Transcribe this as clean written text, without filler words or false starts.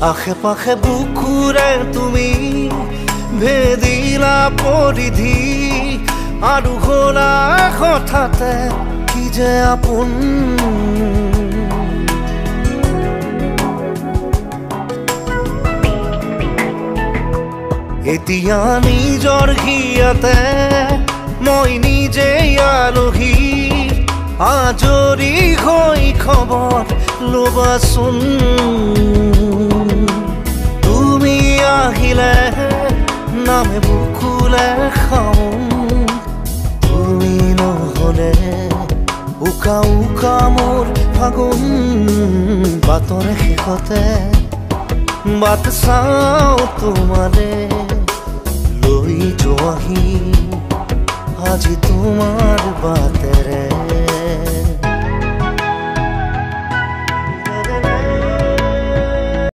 আশে পাশে বুকুৰে তুমি ভেদিলা পৰিধি আৰু হ'লা হঠাতে কি যে আপোন এতিয়া নিজৰ হিয়াতে মই নিজে আলহী আজৰি হৈ খবৰ ল'বাচোন তুমি আহিলে নামে বুকুলে খাওঁ তুমি নহ'লে উকা উকা মোৰ ফাগুন বাটৰে শেষতে বাট চাওঁ তোমালে লৈ যোৱাহি আজি তোমাৰ বাটেৰে